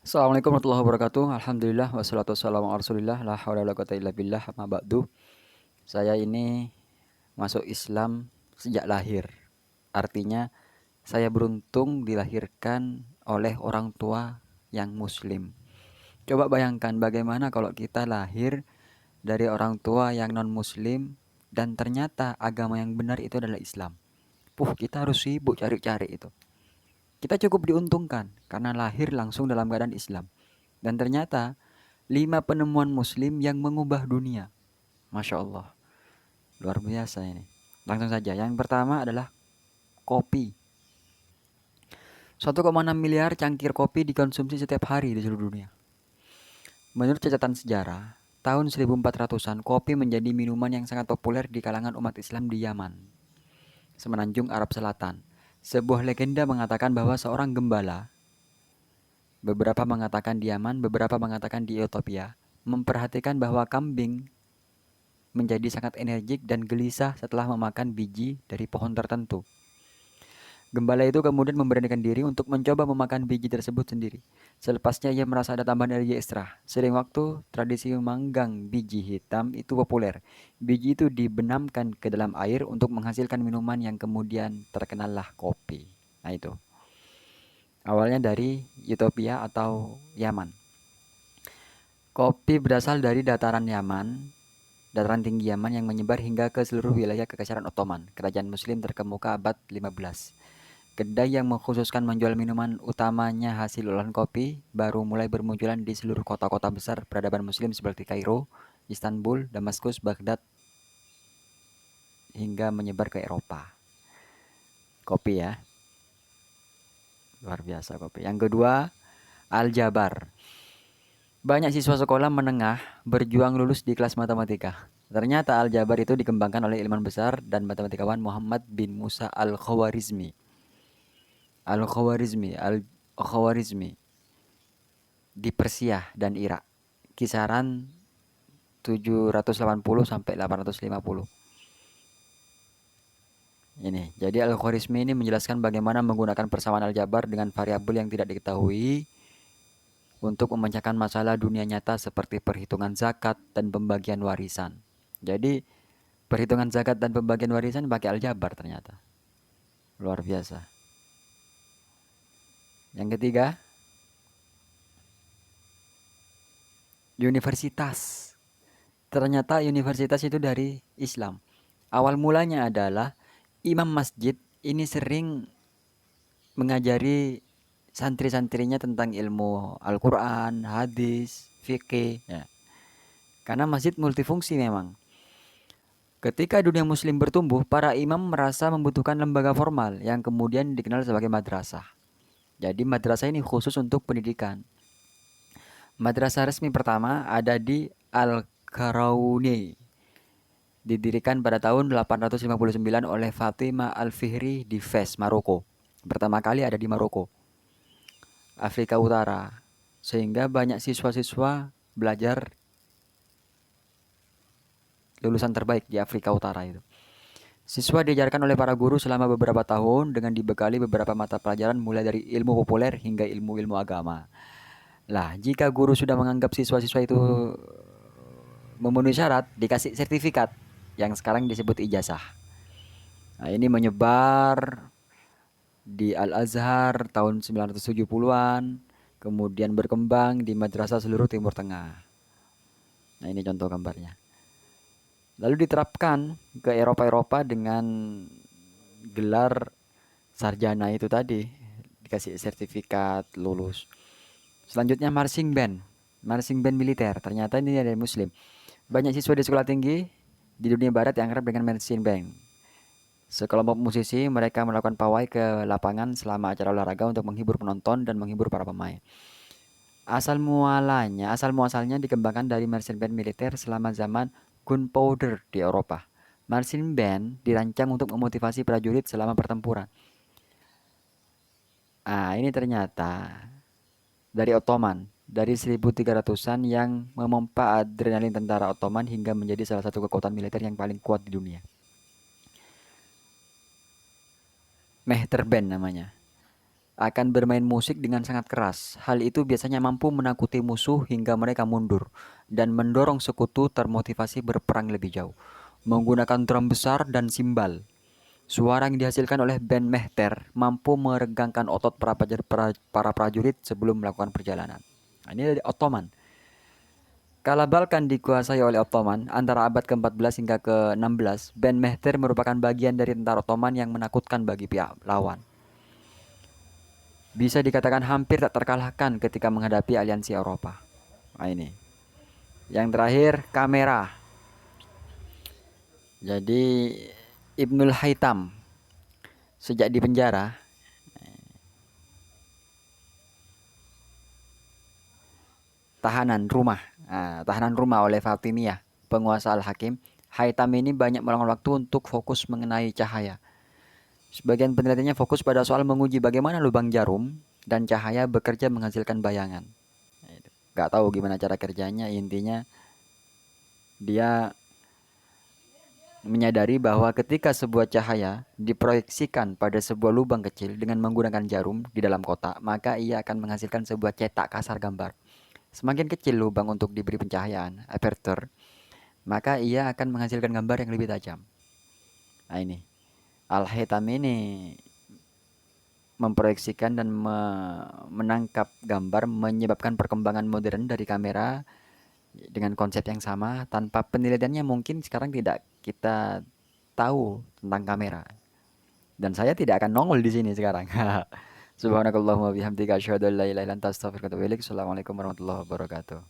Assalamualaikum warahmatullahi wabarakatuh. Alhamdulillah wassalatu wassalamu ala Rasulillah la haula wala quwata illa billah amma ba'du. Saya ini masuk Islam sejak lahir. Artinya saya beruntung dilahirkan oleh orang tua yang muslim. Coba bayangkan bagaimana kalau kita lahir dari orang tua yang non muslim dan ternyata agama yang benar itu adalah Islam. Kita harus sibuk cari-cari itu. Kita cukup diuntungkan karena lahir langsung dalam keadaan Islam. Dan ternyata 5 penemuan muslim yang mengubah dunia. Masya Allah, luar biasa ini. Langsung saja, yang pertama adalah kopi. 1,6 miliar cangkir kopi dikonsumsi setiap hari di seluruh dunia. Menurut catatan sejarah, tahun 1400-an kopi menjadi minuman yang sangat populer di kalangan umat Islam di Yaman, semenanjung Arab Selatan. Sebuah legenda mengatakan bahwa seorang gembala, beberapa mengatakan di Yaman, beberapa mengatakan di Ethiopia, memperhatikan bahwa kambing menjadi sangat energik dan gelisah setelah memakan biji dari pohon tertentu. Gembala itu kemudian memberanikan diri untuk mencoba memakan biji tersebut sendiri. Selepasnya ia merasa ada tambahan energi ekstra. Sering waktu, tradisi memanggang biji hitam itu populer. Biji itu dibenamkan ke dalam air untuk menghasilkan minuman yang kemudian terkenallah kopi. Nah itu. Awalnya dari Ethiopia atau Yaman. Kopi berasal dari dataran tinggi Yaman yang menyebar hingga ke seluruh wilayah Kekaisaran Ottoman, kerajaan Muslim terkemuka abad 15. Kedai yang mengkhususkan menjual minuman utamanya hasil olahan kopi baru mulai bermunculan di seluruh kota-kota besar peradaban Muslim seperti Kairo, Istanbul, Damaskus, Baghdad, hingga menyebar ke Eropa. Kopi ya, luar biasa kopi. Yang kedua, Aljabar. Banyak siswa sekolah menengah berjuang lulus di kelas matematika. Ternyata aljabar itu dikembangkan oleh ilmuwan besar dan matematikawan Muhammad bin Musa al-Khawarizmi. Al-Khawarizmi di Persia dan Irak. Kisaran 780 sampai 850. Ini. Jadi Al-Khawarizmi ini menjelaskan bagaimana menggunakan persamaan aljabar dengan variabel yang tidak diketahui untuk memecahkan masalah dunia nyata seperti perhitungan zakat dan pembagian warisan. Jadi perhitungan zakat dan pembagian warisan pakai aljabar ternyata. Luar biasa. Yang ketiga, universitas. Ternyata universitas itu dari Islam. Awal mulanya adalah imam masjid ini sering mengajari santri-santrinya tentang ilmu Al-Quran, hadis, fikih. Ya. Karena masjid multifungsi memang. Ketika dunia muslim bertumbuh, para imam merasa membutuhkan lembaga formal yang kemudian dikenal sebagai madrasah. Jadi madrasah ini khusus untuk pendidikan. Madrasah resmi pertama ada di Al-Qarauni, didirikan pada tahun 859 oleh Fatimah Al-Fihri di Fez, Maroko. Pertama kali ada di Maroko, Afrika Utara. Sehingga banyak siswa-siswa belajar lulusan terbaik di Afrika Utara itu. Siswa diajarkan oleh para guru selama beberapa tahun dengan dibekali beberapa mata pelajaran mulai dari ilmu populer hingga ilmu-ilmu agama. Lah, jika guru sudah menganggap siswa-siswa itu memenuhi syarat, dikasih sertifikat yang sekarang disebut ijazah. Nah, ini menyebar di Al-Azhar tahun 970-an, kemudian berkembang di madrasah seluruh Timur Tengah. Nah, ini contoh gambarnya. Lalu diterapkan ke Eropa-Eropa dengan gelar sarjana itu tadi, dikasih sertifikat lulus. Selanjutnya marching band militer. Ternyata ini dari Muslim. Banyak siswa di sekolah tinggi di dunia barat yang akrab dengan marching band. Sekelompok musisi mereka melakukan pawai ke lapangan selama acara olahraga untuk menghibur penonton dan menghibur para pemain. Asal muasalnya dikembangkan dari marching band militer selama zaman gunpowder di Eropa. Marching band dirancang untuk memotivasi prajurit selama pertempuran. Ini ternyata dari Ottoman, dari 1300-an yang memompa adrenalin tentara Ottoman hingga menjadi salah satu kekuatan militer yang paling kuat di dunia. Mehterband namanya. akan bermain musik dengan sangat keras. Hal itu biasanya mampu menakuti musuh hingga mereka mundur dan mendorong sekutu termotivasi berperang lebih jauh. Menggunakan drum besar dan simbal, suara yang dihasilkan oleh band Mehter mampu meregangkan otot para prajurit sebelum melakukan perjalanan. Nah, ini dari Ottoman. Kala Balkan dikuasai oleh Ottoman antara abad ke-14 hingga ke-16, band Mehter merupakan bagian dari tentara Ottoman yang menakutkan bagi pihak lawan. Bisa dikatakan hampir tak terkalahkan ketika menghadapi aliansi Eropa. Nah ini. Yang terakhir, kamera. Jadi Ibnul Haytham sejak di penjara tahanan rumah oleh Fatimiyah, penguasa Al-Hakim. Haytham ini banyak meluangkan waktu untuk fokus mengenai cahaya. Sebagian penelitiannya fokus pada soal menguji bagaimana lubang jarum dan cahaya bekerja menghasilkan bayangan. Gak tahu gimana cara kerjanya, intinya dia menyadari bahwa ketika sebuah cahaya diproyeksikan pada sebuah lubang kecil dengan menggunakan jarum di dalam kotak, maka ia akan menghasilkan sebuah cetak kasar gambar. Semakin kecil lubang untuk diberi pencahayaan, aperture, maka ia akan menghasilkan gambar yang lebih tajam. Nah ini, Al-Haytham ini memproyeksikan dan menangkap gambar menyebabkan perkembangan modern dari kamera dengan konsep yang sama. Tanpa penelitiannya mungkin sekarang tidak kita tahu tentang kamera, dan saya tidak akan nongol di sini sekarang. Subhanakallahumma bihamdika asyhadu an la ilaha illa anta astaghfiruka wa atubu ilaik. Assalamualaikum warahmatullahi wabarakatuh.